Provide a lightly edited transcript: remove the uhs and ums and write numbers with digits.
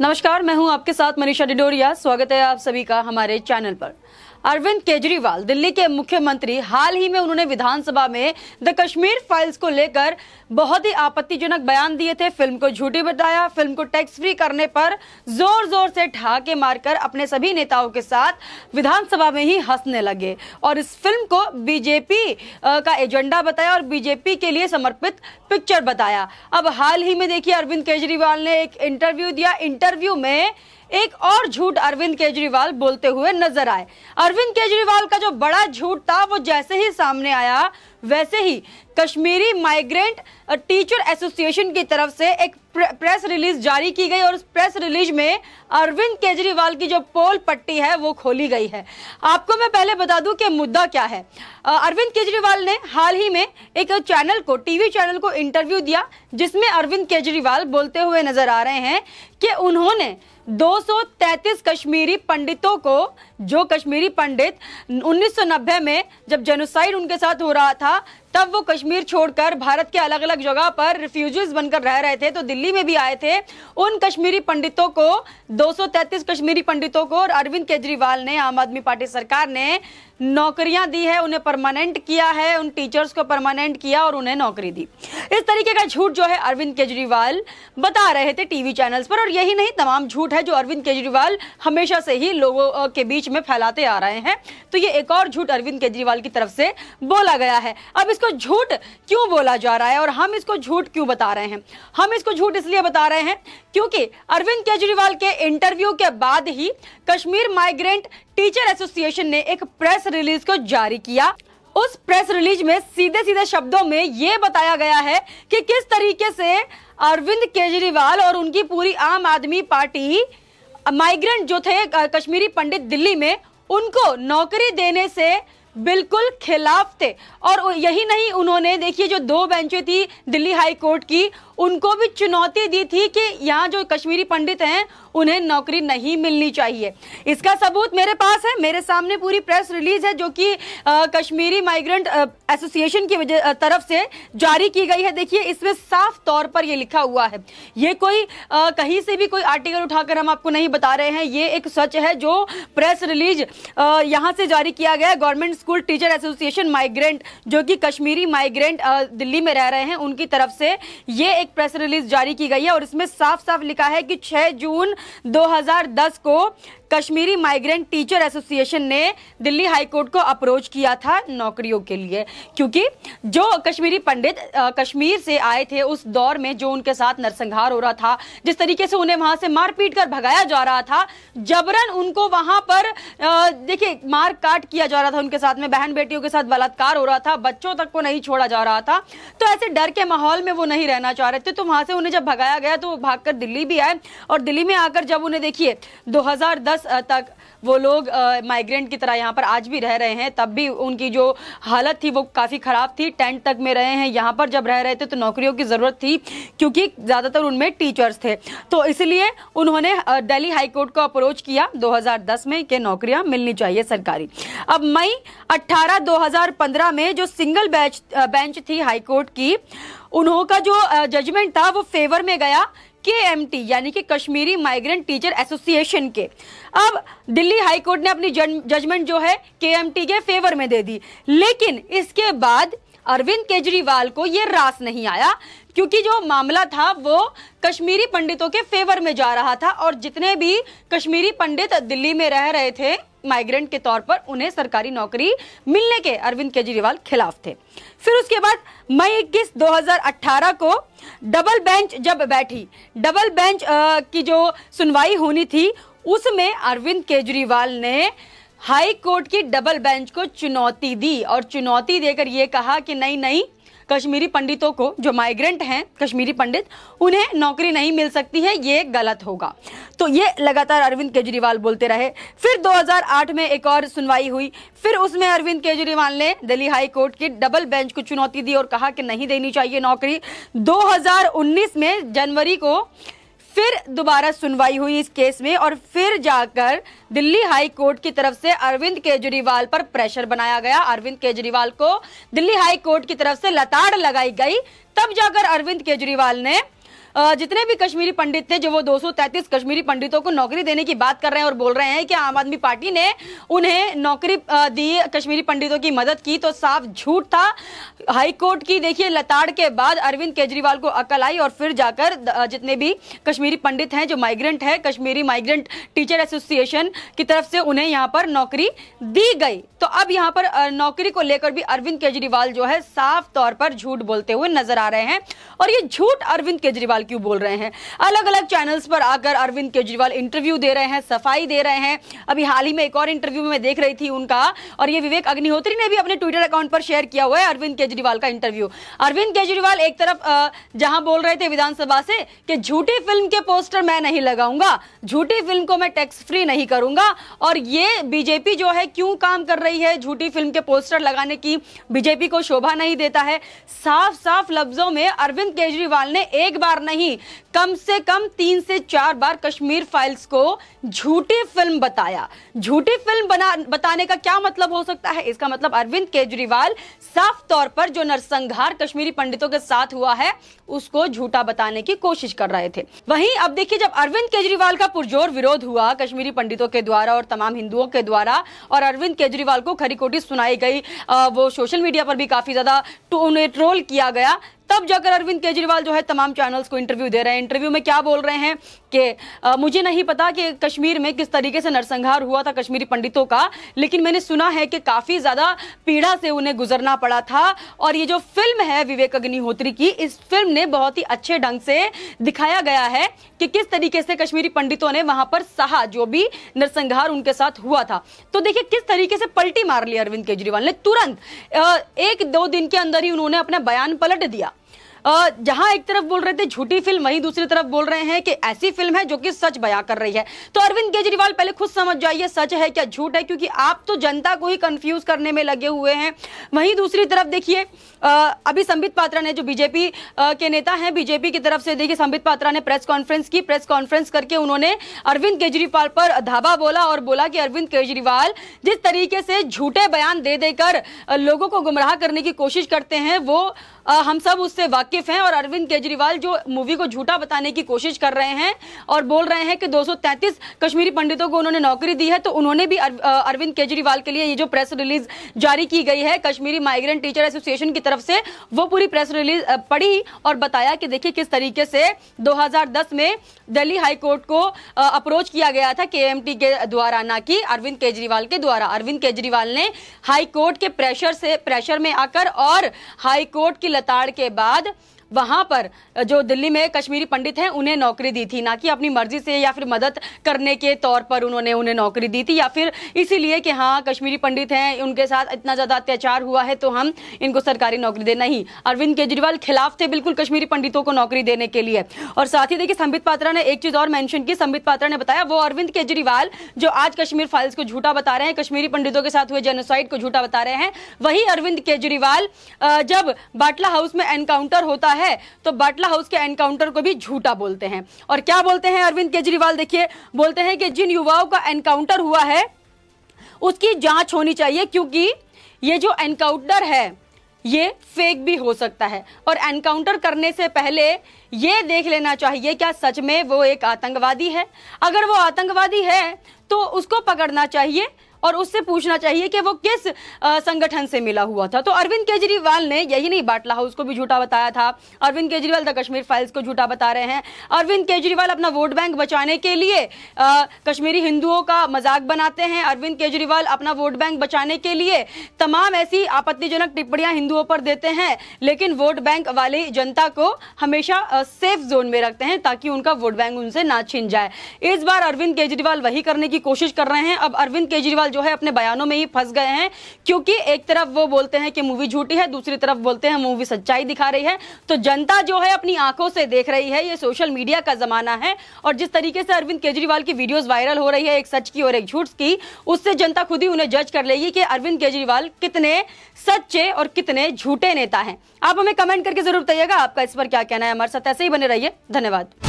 नमस्कार, मैं हूं आपके साथ मनीषा डिडोरिया। स्वागत है आप सभी का हमारे चैनल पर। अरविंद केजरीवाल दिल्ली के मुख्यमंत्री, हाल ही में उन्होंने विधानसभा में द कश्मीर फाइल्स को लेकर बहुत ही आपत्तिजनक बयान दिए थे। फिल्म को झूठी बताया, फिल्म को टैक्स फ्री करने पर जोर जोर से ठहाके मारकर अपने सभी नेताओं के साथ विधानसभा में ही हंसने लगे और इस फिल्म को बीजेपी का एजेंडा बताया और बीजेपी के लिए समर्पित पिक्चर बताया। अब हाल ही में देखिए, अरविंद केजरीवाल ने एक इंटरव्यू दिया। इंटरव्यू में एक और झूठ अरविंद केजरीवाल बोलते हुए नजर आए। अरविंद केजरीवाल का जो बड़ा झूठ था वो जैसे ही सामने आया, वैसे ही कश्मीरी माइग्रेंट टीचर एसोसिएशन की तरफ से एक प्रेस रिलीज जारी की गई और उस प्रेस रिलीज में अरविंद केजरीवाल की जो पोल पट्टी है वो खोली गई है। आपको मैं पहले बता दूं कि मुद्दा क्या है। अरविंद केजरीवाल ने हाल ही में एक टीवी चैनल को इंटरव्यू दिया, जिसमें अरविंद केजरीवाल बोलते हुए नजर आ रहे हैं कि उन्होंने 233 कश्मीरी पंडितों को, जो कश्मीरी पंडित 1990 में जब जेनोसाइड उनके साथ हो रहा था तब वो कश्मीर छोड़कर भारत के अलग अलग जगह पर रिफ्यूजीज बनकर रह रहे थे, तो दिल्ली में भी आए थे। उन कश्मीरी पंडितों को, 233 कश्मीरी पंडितों को और अरविंद केजरीवाल ने, आम आदमी पार्टी सरकार ने नौकरियां दी है, उन्हें परमानेंट किया है, उन टीचर्स को परमानेंट किया और उन्हें नौकरी दी। इस तरीके का झूठ जो है अरविंद केजरीवाल बता रहे थे टीवी चैनल्स पर, और यही नहीं, तमाम झूठ है जो अरविंद केजरीवाल हमेशा से ही लोगों के बीच में फैलाते आ रहे हैं। तो ये एक और झूठ अरविंद केजरीवाल की तरफ से बोला गया है। अब इसको झूठ क्यों बोला जा रहा है और हम इसको झूठ क्यों बता रहे हैं? हम इसको झूठ इसलिए बता रहे हैं क्योंकि अरविंद केजरीवाल के इंटरव्यू के बाद ही कश्मीर माइग्रेंट टीचर एसोसिएशन ने एक प्रेस रिलीज को जारी किया। उस प्रेस रिलीज में सीधे सीधे शब्दों में यह बताया गया है कि किस तरीके से अरविंद केजरीवाल और उनकी पूरी आम आदमी पार्टी माइग्रेंट जो थे कश्मीरी पंडित दिल्ली में, उनको नौकरी देने से बिल्कुल खिलाफ थे। और यही नहीं, उन्होंने देखिए जो 2 बेंचें थी दिल्ली हाई कोर्ट की, उनको भी चुनौती दी थी कि यहाँ जो कश्मीरी पंडित हैं उन्हें नौकरी नहीं मिलनी चाहिए। इसका सबूत मेरे पास है, मेरे सामने पूरी प्रेस रिलीज है जो कि कश्मीरी माइग्रेंट एसोसिएशन की तरफ से जारी की गई है। देखिए इसमें साफ तौर पर ये लिखा हुआ है। ये कोई कहीं से भी कोई आर्टिकल उठाकर हम आपको नहीं बता रहे हैं, ये एक सच है जो प्रेस रिलीज यहाँ से जारी किया गया है। Government school teacher association migrant, जो कि कश्मीरी माइग्रेंट दिल्ली में रह रहे हैं, उनकी तरफ से ये एक प्रेस रिलीज जारी की गई है और इसमें साफ साफ लिखा है कि 6 जून 2010 को कश्मीरी माइग्रेंट टीचर एसोसिएशन ने दिल्ली हाई कोर्ट को अप्रोच किया था नौकरियों के लिए, क्योंकि जो कश्मीरी पंडित कश्मीर से आए थे उस दौर में जो उनके साथ नरसंहार हो रहा था, जिस तरीके से उन्हें वहां से मार पीट कर भगाया जा रहा था, जबरन उनको वहां पर देखिए मार काट किया जा रहा था, उनके साथ में बहन बेटियों के साथ बलात्कार हो रहा था, बच्चों तक को नहीं छोड़ा जा रहा था। तो ऐसे डर के माहौल में वो नहीं रहना चाह रहे थे, तो वहां से उन्हें जब भगाया गया तो वो भागकर दिल्ली भी आए और दिल्ली में आकर जब उन्हें देखिए 2010 तक वो लोग माइग्रेंट की तरह यहाँ पर आज भी रह रहे हैं, तब भी उनकी जो हालत थी वो काफ़ी ख़राब थी। टेंट तक में रहे हैं, यहाँ पर जब रह रहे थे तो नौकरियों की ज़रूरत थी क्योंकि ज़्यादातर उनमें टीचर्स थे, तो इसलिए उन्होंने दिल्ली हाई कोर्ट को अप्रोच किया 2010 में कि नौकरियाँ मिलनी चाहिए सरकारी। अब मई 18 2015 में जो सिंगल बेंच थी हाई कोर्ट की, उन्हों का जो जजमेंट था वो फेवर में गया KMT यानी कि कश्मीरी माइग्रेंट टीचर एसोसिएशन के। अब दिल्ली हाई कोर्ट ने अपनी जजमेंट जो है KMT के फेवर में दे दी, लेकिन इसके बाद अरविंद केजरीवाल को यह रास नहीं आया क्योंकि जो मामला था वो कश्मीरी पंडितों के फेवर में जा रहा था और जितने भी कश्मीरी पंडित दिल्ली में रह रहे थे माइग्रेंट के तौर पर, उन्हें सरकारी नौकरी मिलने के अरविंद केजरीवाल खिलाफ थे। फिर उसके बाद मई 21 2018 को डबल बेंच जब बैठी, डबल बेंच की जो सुनवाई होनी थी उसमें अरविंद केजरीवाल ने हाई कोर्ट की डबल बेंच को चुनौती दी और चुनौती देकर यह कहा कि नहीं, कश्मीरी पंडितों को, जो माइग्रेंट हैं कश्मीरी पंडित, उन्हें नौकरी नहीं मिल सकती है, ये गलत होगा। तो ये लगातार अरविंद केजरीवाल बोलते रहे। फिर 2008 में एक और सुनवाई हुई, फिर उसमें अरविंद केजरीवाल ने दिल्ली हाई कोर्ट की डबल बेंच को चुनौती दी और कहा कि नहीं देनी चाहिए नौकरी। 2019 में जनवरी को फिर दोबारा सुनवाई हुई इस केस में और फिर जाकर दिल्ली हाई कोर्ट की तरफ से अरविंद केजरीवाल पर प्रेशर बनाया गया। अरविंद केजरीवाल को दिल्ली हाई कोर्ट की तरफ से लताड़ लगाई गई, तब जाकर अरविंद केजरीवाल ने जितने भी कश्मीरी पंडित थे, जो वो 233 कश्मीरी पंडितों को नौकरी देने की बात कर रहे हैं और बोल रहे हैं कि आम आदमी पार्टी ने उन्हें नौकरी दी, कश्मीरी पंडितों की मदद की, तो साफ झूठ था। हाईकोर्ट की देखिए लताड़ के बाद अरविंद केजरीवाल को अकल आई और फिर जाकर जितने भी कश्मीरी पंडित हैं, जो माइग्रेंट है, कश्मीरी माइग्रेंट टीचर एसोसिएशन की तरफ से उन्हें यहां पर नौकरी दी गई। तो अब यहां पर नौकरी को लेकर भी अरविंद केजरीवाल जो है साफ तौर पर झूठ बोलते हुए नजर आ रहे हैं। और ये झूठ अरविंद केजरीवाल क्यों बोल रहे हैं? अलग अलग चैनल्स पर आकर अरविंद केजरीवाल इंटरव्यू दे रहे हैं, सफाई दे रहे हैं। अभी हाल ही में एक और इंटरव्यू में देख रही थी उनका, और ये विवेक अग्निहोत्री ने भी अपने ट्विटर अकाउंट पर शेयर किया हुआ है अरविंद केजरीवाल का इंटरव्यू। अरविंद केजरीवाल एक तरफ जहां बोल रहे थे विधानसभा से कि झूठी फिल्म के पोस्टर मैं नहीं लगाऊंगा, झूठी फिल्म को मैं टैक्स फ्री नहीं करूंगा, और ये बीजेपी जो है क्यों काम कर रही है, झूठी फिल्म के पोस्टर लगाने की बीजेपी को शोभा नहीं देता है। साफ साफ लफ्जों में अरविंद केजरीवाल ने एक बार नहीं, कम से कम 3 से 4 बार कश्मीर फाइल्स को झूठी फिल्म बताया। झूठी फिल्म बताने का क्या मतलब हो सकता है? इसका मतलब अरविंद केजरीवाल साफ तौर पर जो नरसंहार कश्मीरी पंडितों के साथ हुआ है उसको झूठा बताने की कोशिश कर रहे थे। वहीं अब देखिए, जब अरविंद केजरीवाल का पुरजोर विरोध हुआ कश्मीरी पंडितों के द्वारा और तमाम हिंदुओं के द्वारा, और अरविंद केजरीवाल को खरी खोटी सुनाई गई, वो सोशल मीडिया पर भी काफी ज्यादा उन्हें ट्रोल किया गया, तब जाकर अरविंद केजरीवाल जो है तमाम चैनल्स को इंटरव्यू दे रहे हैं। इंटरव्यू में क्या बोल रहे हैं कि मुझे नहीं पता कि कश्मीर में किस तरीके से नरसंहार हुआ था कश्मीरी पंडितों का, लेकिन मैंने सुना है कि काफी ज्यादा पीड़ा से उन्हें गुजरना पड़ा था। और ये जो फिल्म है विवेक अग्निहोत्री की, इस फिल्म ने बहुत ही अच्छे ढंग से दिखाया गया है कि किस तरीके से कश्मीरी पंडितों ने वहां पर सहा जो भी नरसंहार उनके साथ हुआ था। तो देखिए किस तरीके से पलटी मार ली अरविंद केजरीवाल ने, तुरंत 1-2 दिन के अंदर ही उन्होंने अपना बयान पलट दिया। जहां एक तरफ बोल रहे थे झूठी फिल्म, वहीं दूसरी तरफ बोल रहे हैं कि ऐसी फिल्म है जो कि सच बयां कर रही है। तो अरविंद केजरीवाल पहले खुद समझ जाइए सच है क्या झूठ है, क्योंकि आप तो जनता को ही कंफ्यूज करने में लगे हुए हैं। वहीं दूसरी तरफ देखिए, अभी संबित पात्रा ने, जो बीजेपी के नेता हैं, बीजेपी की तरफ से देखिए संबित पात्रा ने प्रेस कॉन्फ्रेंस की। प्रेस कॉन्फ्रेंस करके उन्होंने अरविंद केजरीवाल पर धावा बोला और बोला कि अरविंद केजरीवाल जिस तरीके से झूठे बयान दे देकर लोगों को गुमराह करने की कोशिश करते हैं, वो हम सब उससे वाकिफ हैं। और अरविंद केजरीवाल जो मूवी को झूठा बताने की कोशिश कर रहे हैं और बोल रहे हैं कि 233 कश्मीरी पंडितों को उन्होंने नौकरी दी है, तो उन्होंने भी अरविंद केजरीवाल के लिए ये जो प्रेस रिलीज जारी की गई है कश्मीरी माइग्रेंट टीचर एसोसिएशन की तरफ से, वो पूरी प्रेस रिलीज पढ़ी और बताया कि देखिए किस तरीके से 2010 में दिल्ली हाईकोर्ट को अप्रोच किया गया था केएमटी के द्वारा, ना कि अरविंद केजरीवाल के द्वारा। अरविंद केजरीवाल ने हाईकोर्ट के प्रेशर में आकर और हाईकोर्ट की लताड़ के बाद वहां पर जो दिल्ली में कश्मीरी पंडित हैं उन्हें नौकरी दी थी, ना कि अपनी मर्जी से या फिर मदद करने के तौर पर उन्होंने उन्हें नौकरी दी थी, या फिर इसीलिए कि हाँ कश्मीरी पंडित हैं, उनके साथ इतना ज्यादा अत्याचार हुआ है तो हम इनको सरकारी नौकरी दे। नहीं, अरविंद केजरीवाल खिलाफ थे बिल्कुल कश्मीरी पंडितों को नौकरी देने के लिए। और साथ ही देखिए संबित पात्रा ने एक चीज और मेंशन की। संबित पात्रा ने बताया वो अरविंद केजरीवाल जो आज कश्मीर फाइल्स को झूठा बता रहे हैं, कश्मीरी पंडितों के साथ हुए जेनोसाइड को झूठा बता रहे हैं, वही अरविंद केजरीवाल जब बाटला हाउस में एनकाउंटर होता है तो बाटला हाउस के एनकाउंटर को भी झूठा बोलते हैं। और क्या बोलते हैं अरविंद केजरीवाल, देखिए बोलते हैं कि जिन युवाओं का एनकाउंटर हुआ है उसकी जांच होनी चाहिए, क्योंकि ये जो एनकाउंटर है ये फेक भी हो सकता है, और एनकाउंटर करने से पहले ये देख लेना चाहिए क्या सच में वो एक आतंकवादी है। अगर वो आतंकवादी है तो उसको पकड़ना चाहिए और उससे पूछना चाहिए कि वो किस संगठन से मिला हुआ था। तो अरविंद केजरीवाल ने यही नहीं, बाटला हाउस को भी झूठा बताया था। अरविंद केजरीवाल द कश्मीर फाइल्स को झूठा बता रहे हैं। अरविंद केजरीवाल अपना वोट बैंक बचाने के लिए कश्मीरी हिंदुओं का मजाक बनाते हैं। अरविंद केजरीवाल अपना वोट बैंक बचाने के लिए तमाम ऐसी आपत्तिजनक टिप्पणियां हिंदुओं पर देते हैं, लेकिन वोट बैंक वाली जनता को हमेशा सेफ जोन में रखते हैं ताकि उनका वोट बैंक उनसे ना छिन जाए। इस बार अरविंद केजरीवाल वही करने की कोशिश कर रहे हैं। अब अरविंद केजरीवाल जो है अपने बयानों में ही फंस गए हैं, क्योंकि एक तरफ वो बोलते हैं कि मूवी झूठी है, दूसरी तरफ बोलते हैं मूवी सच्चाई दिखा रही है। तो जनता जो है अपनी आंखों से देख रही है, ये सोशल मीडिया का जमाना है, और जिस तरीके से अरविंद केजरीवाल की वीडियोस वायरल हो रही है एक सच की और एक झूठ की, उससे जनता खुद ही उन्हें जज कर लेगी कि अरविंद केजरीवाल कितने सच्चे और कितने झूठे नेता हैं। आप हमें कमेंट करके जरूर बताइएगा आपका इस पर क्या कहना है। हमारे साथ ऐसे ही बने रहिए। धन्यवाद।